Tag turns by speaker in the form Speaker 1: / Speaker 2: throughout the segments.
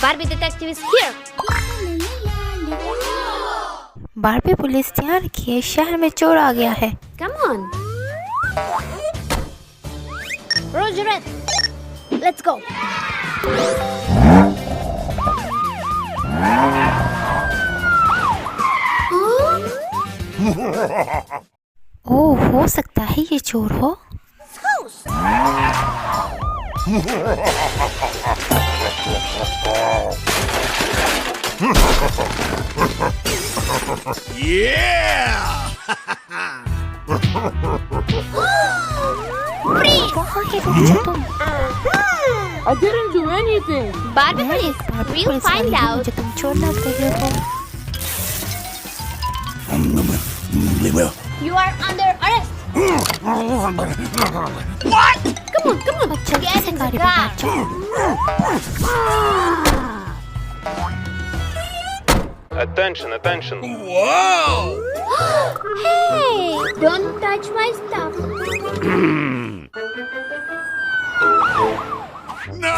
Speaker 1: Barbie detective is here.
Speaker 2: باربی police دھیان رکھیے شہر میں چور آ گیا ہے.
Speaker 1: Come on. Roger it. Let's go.
Speaker 2: اوہ ہو سکتا ہے یہ چور ہو.
Speaker 3: I didn't do anything.
Speaker 1: Barbie police, we'll find out.
Speaker 2: مجھے تم چور لگ رہے ہو.
Speaker 1: You are under arrest.
Speaker 3: What?
Speaker 1: Come on, come on. Get in the car.
Speaker 4: Attention, attention.
Speaker 3: Wow!
Speaker 1: Hey, don't touch my stuff.
Speaker 3: No!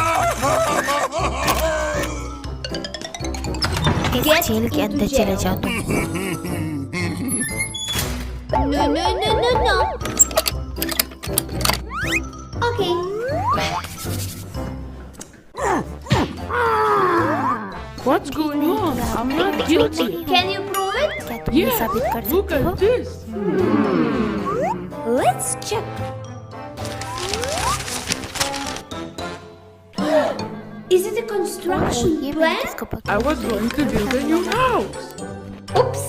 Speaker 2: اس jail کے اندر چلے جاؤ تم.
Speaker 1: No, no, no, no, no. Okay.
Speaker 3: What's going on? I'm not guilty.
Speaker 1: Can you prove it?
Speaker 2: کیا تم یہ ثابت کر
Speaker 3: Look
Speaker 2: سکتے ہو؟
Speaker 3: at this.
Speaker 1: Let's check. Is it a construction
Speaker 2: یہ میں
Speaker 1: plan?
Speaker 2: کس کو پکڑ
Speaker 3: I was going to build a new house.
Speaker 1: Oops.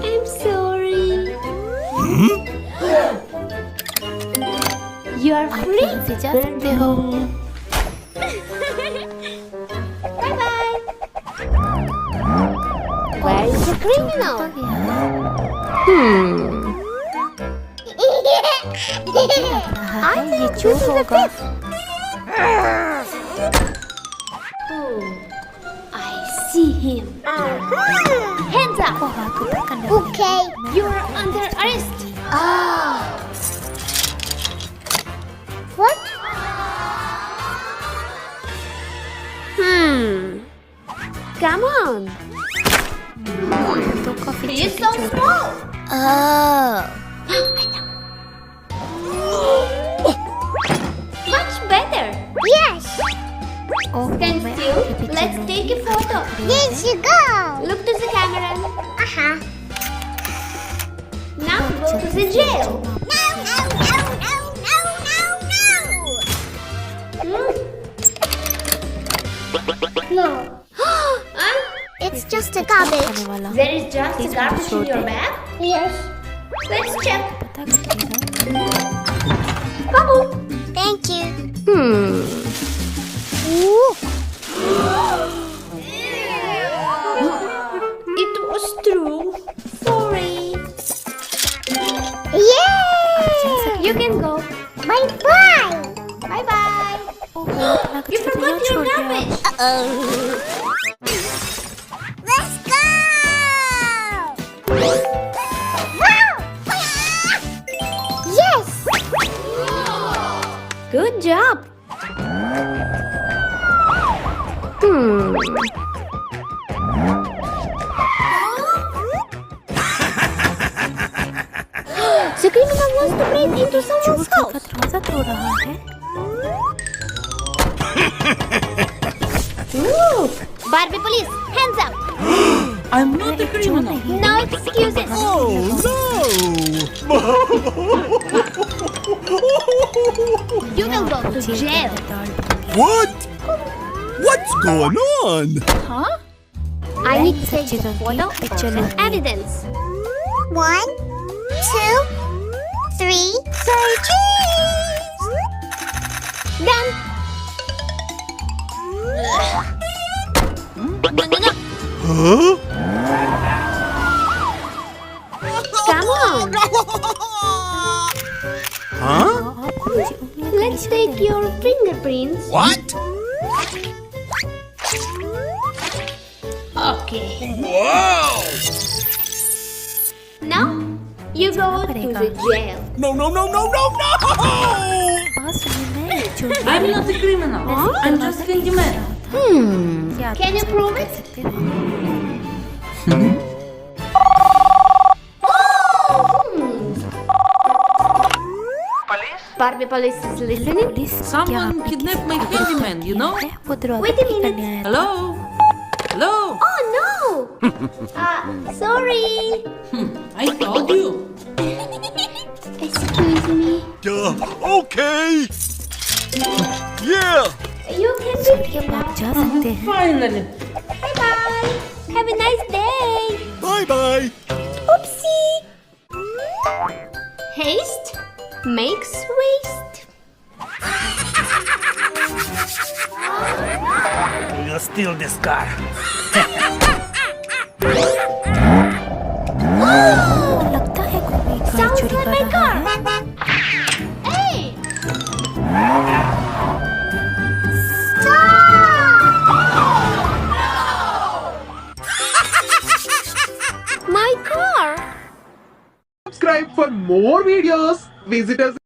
Speaker 1: I'm sorry. You are free.
Speaker 2: سے جا سکتے ہو.
Speaker 1: Bye bye. Where is the criminal?
Speaker 2: یہ چور ہوگا.
Speaker 1: I see him. Hands up. Okay. You are under arrest. What? Come on.
Speaker 2: تو کافی
Speaker 1: He is so small. Much better. Yes. Stand still. Let's take a photo. Yes, you go. Look to the camera. Now go to the jail. No.
Speaker 5: It's just a garbage.
Speaker 1: There is just a garbage in your bag? Yes. Let's check. Bubble.
Speaker 5: Thank you.
Speaker 1: It was true. Sorry.
Speaker 5: Yay!
Speaker 1: You can go.
Speaker 5: Bye-bye.
Speaker 1: Bye-bye. You forgot your garbage.
Speaker 5: Let's go! Yes!
Speaker 1: Good job. The criminal wants to break into someone's house.
Speaker 2: دروازہ توڑ رہا ہے.
Speaker 1: Look! Barbie police, hands up.
Speaker 3: I'm not the criminal.
Speaker 1: No excuses.
Speaker 3: Oh no!
Speaker 1: You will go to jail.
Speaker 6: What? What's going on?
Speaker 1: Huh? I need to take a photo and evidence.
Speaker 5: 1, 2, 3, say cheese!
Speaker 1: Done. No.
Speaker 6: Huh?
Speaker 1: Come on.
Speaker 6: Huh?
Speaker 1: Let's take your fingerprints.
Speaker 6: What?
Speaker 1: Okay.
Speaker 6: Wow!
Speaker 1: Now you go to the jail.
Speaker 6: No!
Speaker 2: بات سنی میں
Speaker 3: I'm not a criminal. I'm just handyman.
Speaker 1: Can you prove it? Barbie police is listening.
Speaker 3: Someone kidnapped my handyman, you know?
Speaker 1: Wait a minute.
Speaker 3: Hello? Hello?
Speaker 1: Oh no! Sorry.
Speaker 3: I told you.
Speaker 1: Excuse me.
Speaker 6: Okay. Yeah.
Speaker 1: You can be.
Speaker 3: Finally.
Speaker 1: Bye bye. Have a nice day.
Speaker 6: Bye bye.
Speaker 1: Oopsie. Haste makes waste.
Speaker 7: We'll steal this car.
Speaker 1: Sounds like my car. Hey! My car.
Speaker 8: Subscribe for more videos. Visit us